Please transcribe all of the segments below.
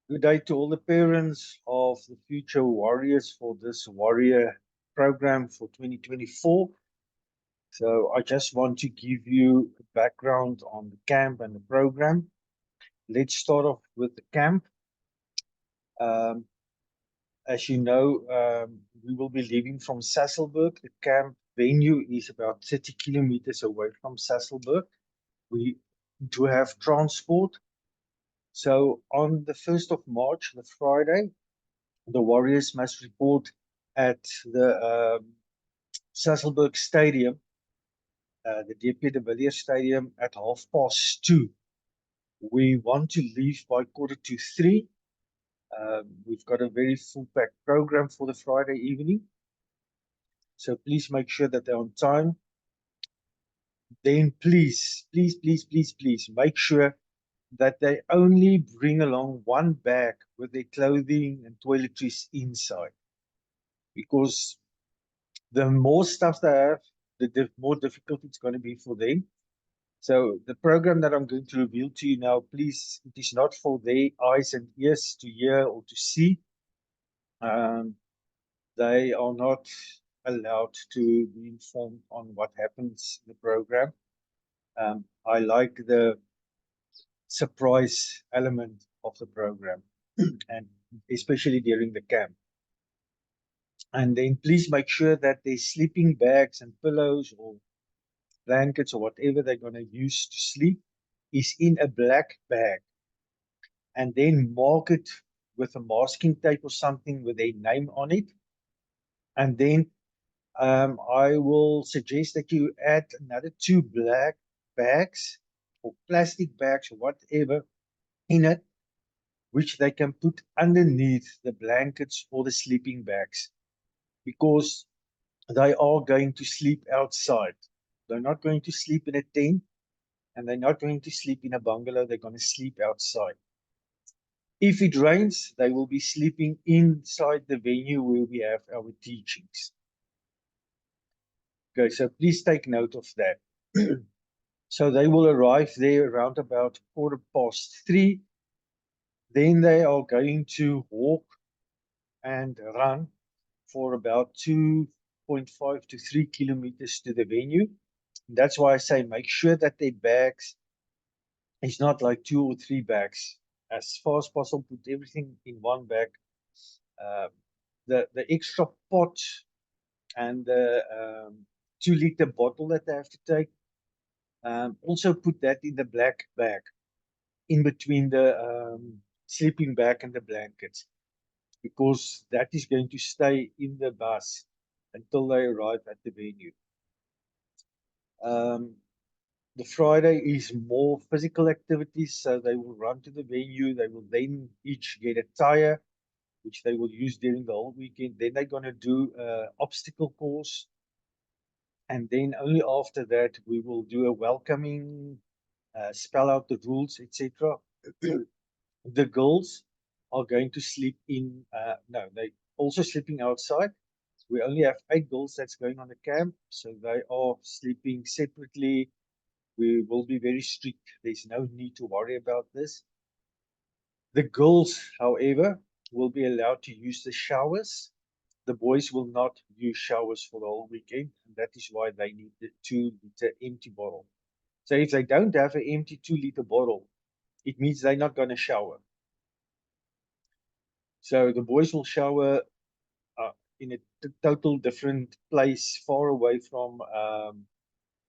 Good day to all the parents of the future warriors for this warrior program for 2024. So I just want to give you a background on the camp and the program. Let's start off with the camp. Um, as you know, we will be leaving from Sasolburg. The camp venue is about 30 kilometers away from Sasolburg. We do have transport. So on the 1st of March, the Friday, the Warriors must report at the Sasolburg Stadium, the DP de Villiers Stadium, at 2:30. We want to leave by 2:45. We've got a very full packed program for the Friday evening. So please make sure that they're on time. Then please make sure that they only bring along one bag with their clothing and toiletries inside. Because the more stuff they have, the more difficult it's going to be for them. So the program that I'm going to reveal to you now, please, it is not for their eyes and ears to hear or to see. Um, they are not allowed to be informed on what happens in the program. I like the surprise element of the program, and especially during the camp. And then please make sure that their sleeping bags and pillows or blankets or whatever they're going to use to sleep is in a black bag, and then mark it with a masking tape or something with a name on it. And then I will suggest that you add another two black bags or plastic bags or whatever in it, which they can put underneath the blankets or the sleeping bags, because they are going to sleep outside. They're not going to sleep in a tent, and they're not going to sleep in a bungalow. They're going to sleep outside. If it rains, they will be sleeping inside the venue where we have our teachings. Okay, so please take note of that. So they will arrive there around about 3:15. Then they are going to walk and run for about 2.5 to 3 kilometers to the venue. That's why I say make sure that their bags is not like two or three bags. As far as possible, put everything in one bag. Uh, the extra pot and the 2 liter bottle that they have to take, also put that in the black bag in between the sleeping bag and the blankets, because that is going to stay in the bus until they arrive at the venue. Um, the Friday is more physical activities, so they will run to the venue. They will then each get a tire, which they will use during the whole weekend. Then they're going to do an obstacle course. And then only after that, we will do a welcoming, spell out the rules, etc. The girls are going to sleep in, no, they also sleeping outside. We only have 8 girls that's going on the camp, so they are sleeping separately. We will be very strict. There's no need to worry about this. The girls, however, will be allowed to use the showers. The boys will not use showers for the whole weekend, and that is why they need the 2 liter empty bottle. So if they don't have an empty 2 liter bottle, it means they're not going to shower. So the boys will shower in a total different place, far away from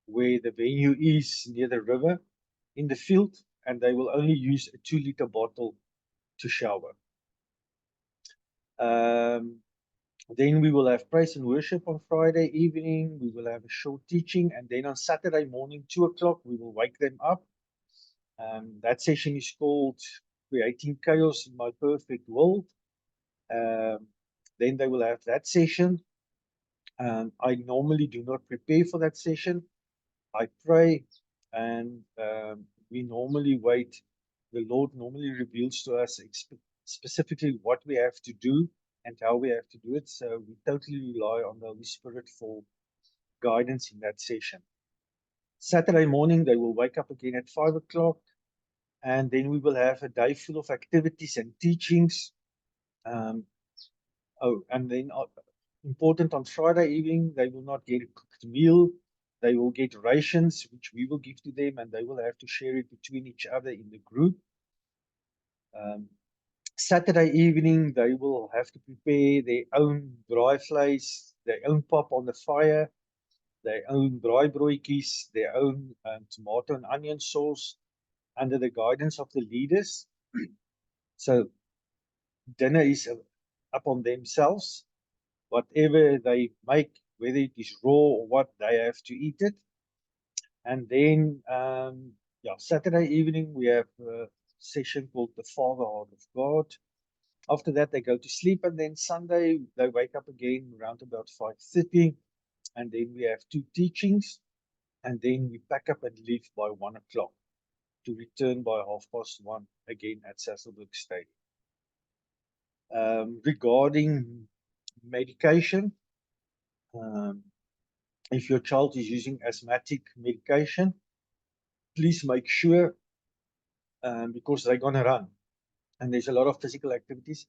where the venue is, near the river, in the field, and they will only use a 2 liter bottle to shower. Um, Then we will have praise and worship on Friday evening. We will have a short teaching, and then on Saturday morning, 2 o'clock, we will wake them up. That session is called Creating Chaos in My Perfect World. Um, then they will have that session. I normally do not prepare for that session. I pray, and we normally wait. The Lord normally reveals to us specifically what we have to do and how we have to do it. So we totally rely on the Holy Spirit for guidance in that session. Saturday morning, they will wake up again at 5 o'clock, And then we will have a day full of activities and teachings. And then important on Friday evening, they will not get a cooked meal. They will get rations, which we will give to them, and they will have to share it between each other in the group. Saturday evening, they will have to prepare their own dry vleis, their own pop on the fire, their own dry broodjies, their own tomato and onion sauce under the guidance of the leaders. So dinner is up on themselves. Whatever they make, whether it is raw or what, they have to eat it. And then, Saturday evening, we have a session called The Fatherhood of God. After that, they go to sleep, and then Sunday, they wake up again around about 5:30, and then we have 2 teachings, and then we pack up and leave by 1 o'clock to return by 1:30 again at Sasolburg Stadium. Regarding medication, if your child is using asthmatic medication, please make sure, because they're going to run and there's a lot of physical activities,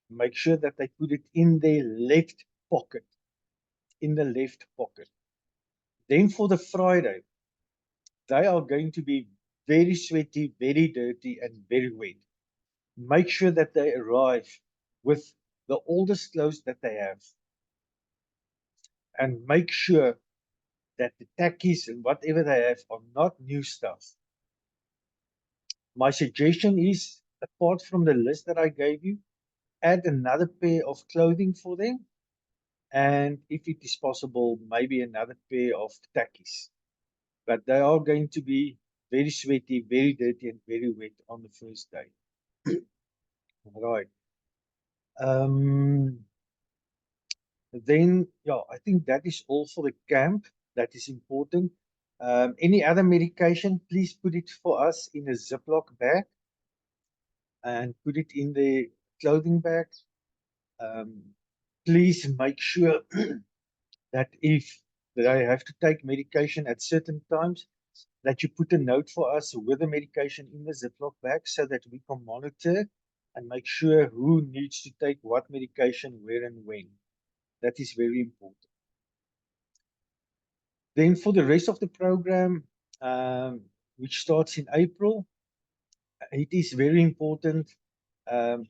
make sure that they put it in their left pocket, Then for the Friday, they are going to be very sweaty, very dirty, and very wet. Make sure that they arrive with the oldest clothes that they have, and make sure that the tackies and whatever they have are not new stuff. My suggestion is, apart from the list that I gave you, add another pair of clothing for them, and if it is possible, maybe another pair of tackies. But they are going to be very sweaty, very dirty, and very wet on the first day. Right. Then, I think that is all for the camp. That is important. Any other medication, please put it for us in a Ziploc bag and put it in the clothing bag. Please make sure that if they have to take medication at certain times, that you put a note for us with the medication in the Ziploc bag so that we can monitor and make sure who needs to take what medication, where and when. That is very important. Then for the rest of the program, which starts in April, it is very important.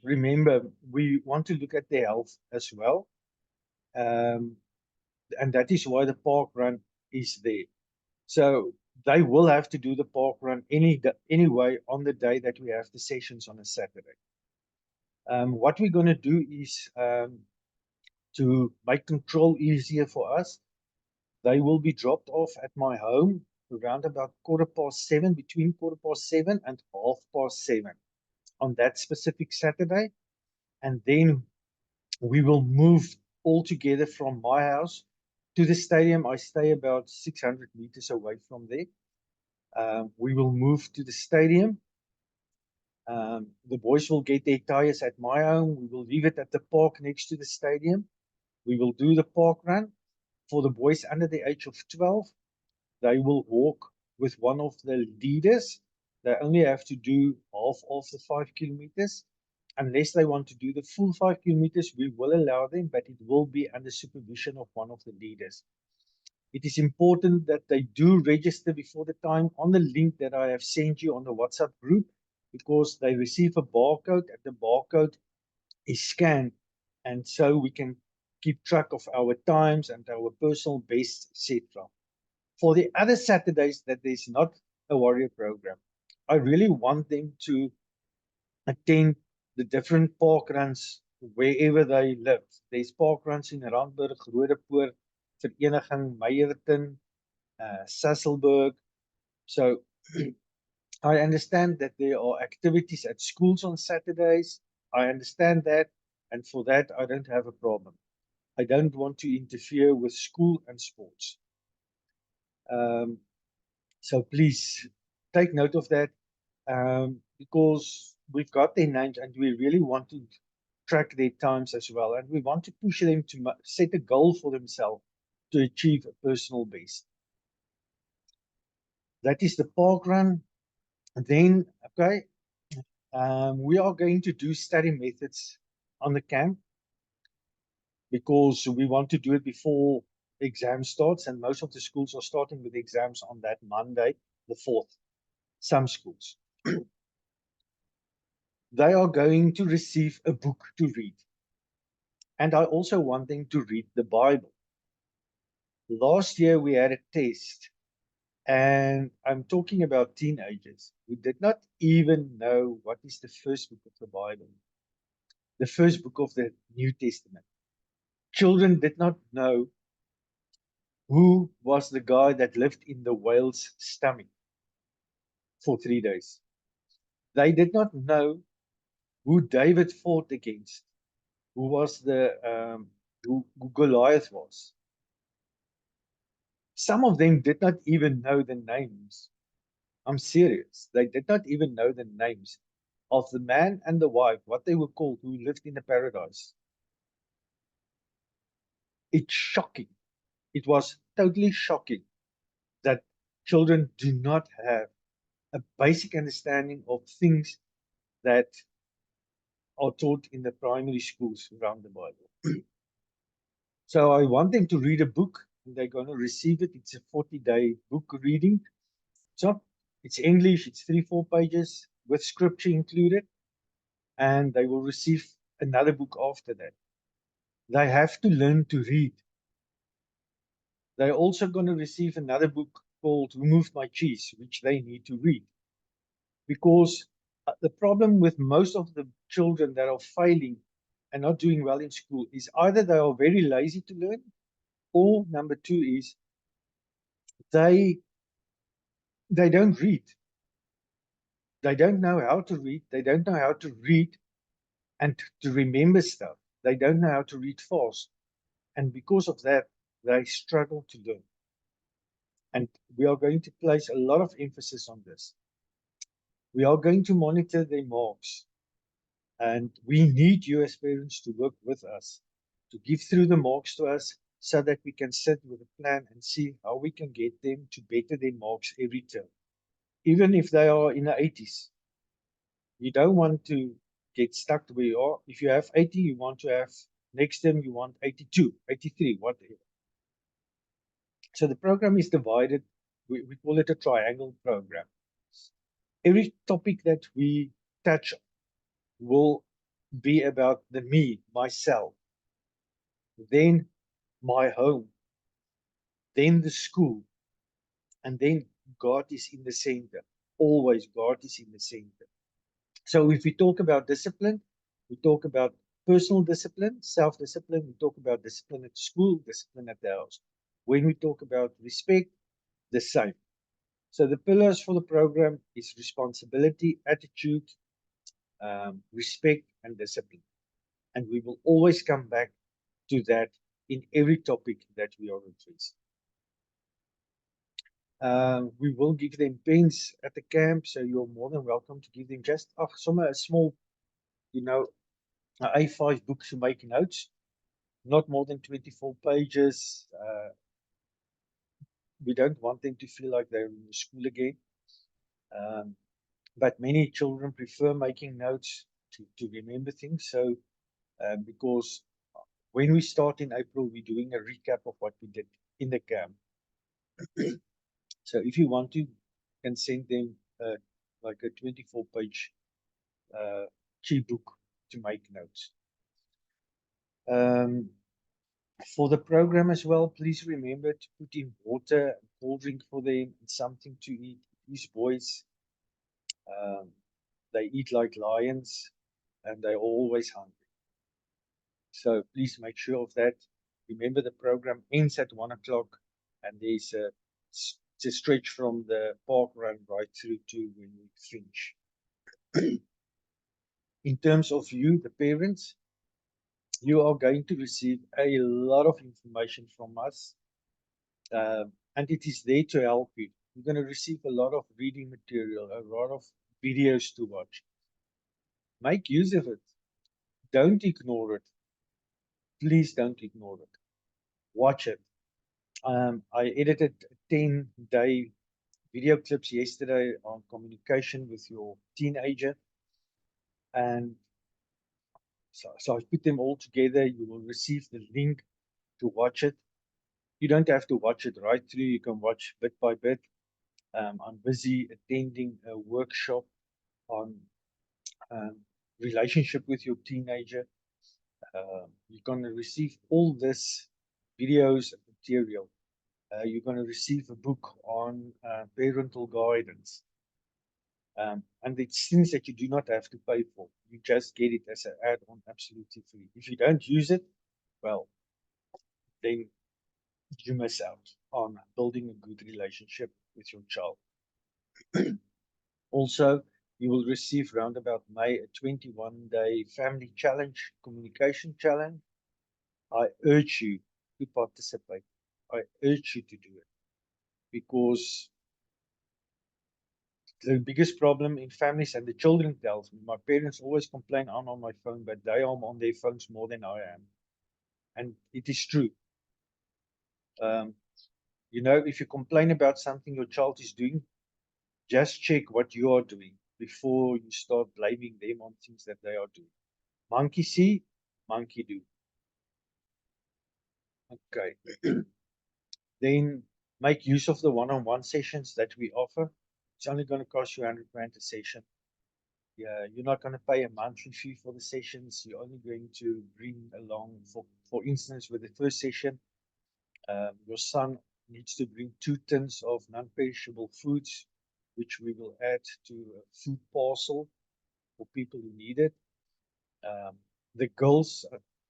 Remember, we want to look at their health as well. And that is why the park run is there. So they will have to do the park run anyway on the day that we have the sessions on a Saturday. What we're going to do is, to make control easier for us, they will be dropped off at my home around about 7:15, between 7:15 and 7:30 on that specific Saturday. And then we will move all together from my house to the stadium. I stay about 600 meters away from there. We will move to the stadium. The boys will get their tires at my home. We will leave it at the park next to the stadium. We will do the park run. For the boys under the age of 12, they will walk with one of the leaders. They only have to do half of the 5 kilometers. Unless they want to do the full 5 kilometers, we will allow them, but it will be under supervision of one of the leaders. It is important that they do register before the time on the link that I have sent you on the WhatsApp group, because they receive a barcode, and the barcode is scanned, and so we can keep track of our times and our personal bests, etc. For the other Saturdays that there's not a warrior program, I really want them to attend the different park runs wherever they live. There's park runs in Randburg, Roodepoort, Vereniging, Meyerton, Sasolburg. So I understand that there are activities at schools on Saturdays. I understand that, and for that I don't have a problem. I don't want to interfere with school and sports. So please take note of that, because we've got their names and we really want to track their times as well. And we want to push them to set a goal for themselves to achieve a personal best. That is the park run. Then, okay, we are going to do study methods on the camp because we want to do it before exam starts, and most of the schools are starting with exams on that Monday, the 4th. Some schools. They are going to receive a book to read. And I also want them to read the Bible. Last year we had a test, and I'm talking about teenagers who did not even know what is the first book of the Bible, the first book of the New Testament. Children did not know who was the guy that lived in the whale's stomach for 3 days. They did not know who David fought against, who was who Goliath was. Some of them did not even know the names. I'm serious. They did not even know the names of the man and the wife, what they were called, who lived in the paradise. It's shocking. It was totally shocking that children do not have a basic understanding of things that are taught in the primary schools around the Bible. So I want them to read a book, and they're going to receive it. It's a 40-day book reading. So it's English, it's 3-4 pages with scripture included, and they will receive another book after that. They have to learn to read. They're also going to receive another book called Who Moved My Cheese, which they need to read. Because the problem with most of the children that are failing and not doing well in school is either they are very lazy to learn, or number two is they don't read. They don't know how to read. They don't know how to read and to remember stuff. They don't know how to read fast. And because of that, they struggle to learn. And we are going to place a lot of emphasis on this. We are going to monitor their marks. And we need you as parents to work with us, to give through the marks to us so that we can sit with a plan and see how we can get them to better their marks every term. Even if they are in the 80s, you don't want to get stuck where you are. If you have 80, you want to have next term, you want 82, 83, whatever. So the program is divided. We call it a triangle program. Every topic that we touch will be about the me, myself, then my home, then the school, and then God is in the center. Always God is in the center. So if we talk about discipline, we talk about personal discipline, self-discipline, we talk about discipline at school, discipline at the house. When we talk about respect, the same. So the pillars for the program is responsibility, attitude, respect, and discipline. And we will always come back to that in every topic that we are addressing. We will give them pens at the camp, so you're more than welcome to give them just a small, you know, A5 book to make notes, not more than 24 pages. We don't want them to feel like they're in school again. But many children prefer making notes to remember things. So, because when we start in April, we're doing a recap of what we did in the camp. So if you want to, you can send them like a 24-page key book to make notes. For the program as well, please remember to put in water and cold drink for them and something to eat. These boys, they eat like lions and they're always hungry. So please make sure of that. Remember the program ends at 1 o'clock and there's it's a stretch from the park run right through to when we finish. In terms of you, the parents, you are going to receive a lot of information from us, and it is there to help you. You're going to receive a lot of reading material, a lot of videos to watch. Make use of it. Don't ignore it. Please don't ignore it. Watch it. I edited a 10-day video clips yesterday on communication with your teenager. And so I put them all together. You will receive the link to watch it. You don't have to watch it right through. You can watch bit by bit. I'm busy attending a workshop on um, relationship with your teenager. You're going to receive all this videos and material. You're going to receive a book on parental guidance. And it's things that you do not have to pay for. You just get it as an add-on absolutely free. If you don't use it, well, then you miss out on building a good relationship with your child. Also, you will receive round about May a 21-day family challenge, communication challenge. I urge you to participate. I urge you to do it because the biggest problem in families, and the children tells me, my parents always complain I'm on my phone, but they are on their phones more than I am. And it is true. Um, if you complain about something your child is doing, just check what you are doing before you start blaming them on things that they are doing. Monkey see, monkey do. Okay. Then make use of the one-on-one sessions that we offer. It's only going to cost you 100 Rand a session. Yeah, you're not going to pay a monthly fee for the sessions. You're only going to bring along, for instance, with the first session, your son needs to bring 2 tins of non-perishable foods, which we will add to a food parcel for people who need it. The girls,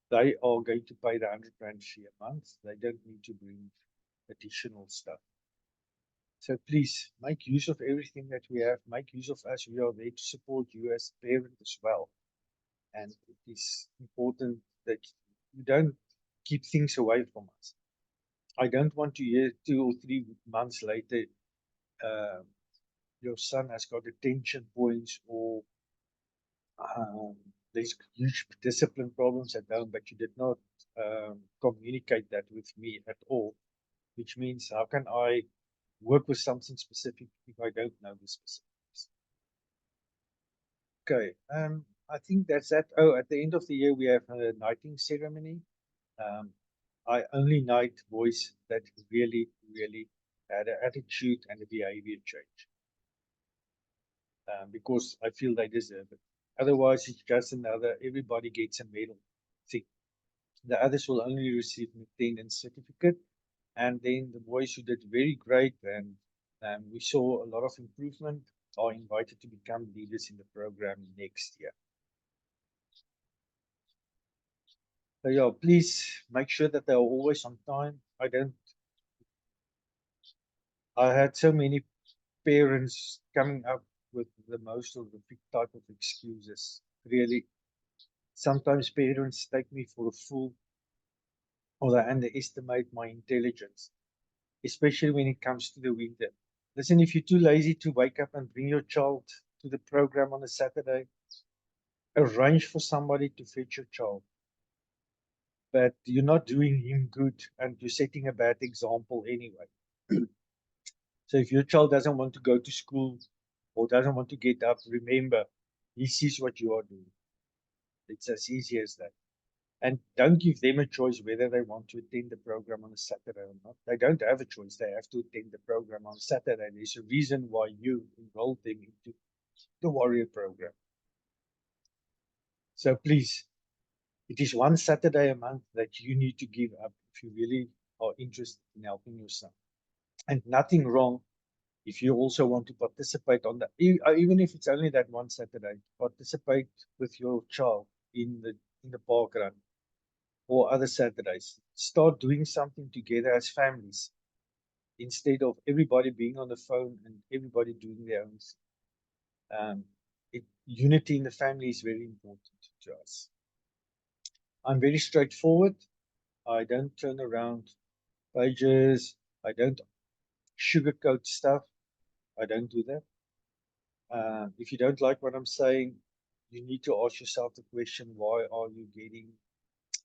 they are going to pay the 100 Rand fee a month. They don't need to bring additional stuff. So please make use of everything that we have. Make use of us. We are there to support you as a parent as well. And it is important that you don't keep things away from us. I don't want to hear 2 or 3 months later, uh, your son has got attention points, or there's huge discipline problems at home, but you did not communicate that with me at all, which means how can I work with something specific if I don't know the specifics? Okay, I think that's that. Oh, at the end of the year, we have a knighting ceremony. I only knight boys that really, really had an attitude and a behavior change, because I feel they deserve it. Otherwise, it's just another, everybody gets a medal thing. The others will only receive an attendance certificate. And then the boys who did very great and we saw a lot of improvement are invited to become leaders in the program next year. So yeah, please make sure that they are always on time. I had so many parents coming up with the most of the big type of excuses. Really, sometimes parents take me for a fool, or they underestimate my intelligence, especially when it comes to the winter. Listen, if you're too lazy to wake up and bring your child to the program on a Saturday, arrange for somebody to fetch your child. But you're not doing him good and you're setting a bad example anyway. So if your child doesn't want to go to school or doesn't want to get up, remember, he sees what you are doing. It's as easy as that. And don't give them a choice whether they want to attend the program on a Saturday or not. They don't have a choice. They have to attend the program on Saturday. There's a reason why you enrolled them into the Warrior program. So please, it is one Saturday a month that you need to give up if you really are interested in helping your son. And nothing wrong if you also want to participate on that, even if it's only that one Saturday, participate with your child in the park run or other Saturdays. Start doing something together as families instead of everybody being on the phone and everybody doing their own thing. Unity in the family is very important to us. I'm very straightforward. I don't turn around pages. I don't sugarcoat stuff. I don't do that. If you don't like what I'm saying, you need to ask yourself the question, why are you getting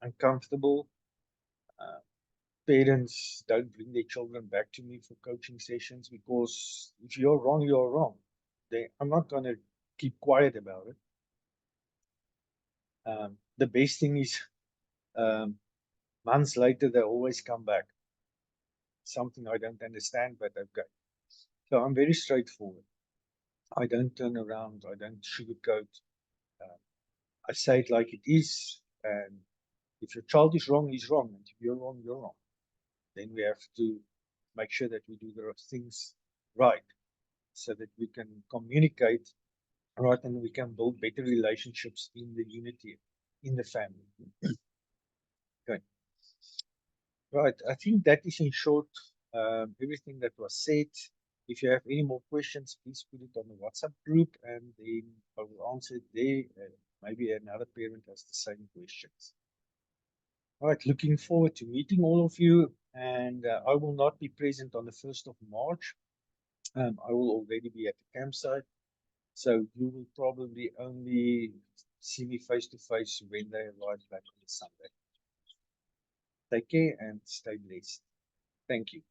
uncomfortable? parents don't bring their children back to me for coaching sessions, because if you're wrong, you're wrong. I'm not going to keep quiet about it. The best thing is, months later, they always come back. Something I don't understand, but okay. So I'm very straightforward. I don't turn around. I don't sugarcoat. I say it like it is. And if your child is wrong, he's wrong. And if you're wrong, you're wrong. Then we have to make sure that we do the things right, so that we can communicate right and we can build better relationships in the unity, in the family. Okay. Right. I think that is in short everything that was said. If you have any more questions, please put it on the WhatsApp group and then I will answer it there. Maybe another parent has the same questions. All right. Looking forward to meeting all of you. And I will not be present on the 1st of March. I will already be at the campsite. So you will probably only see me face to face when they arrive back on the Sunday. Take care and stay blessed. Thank you.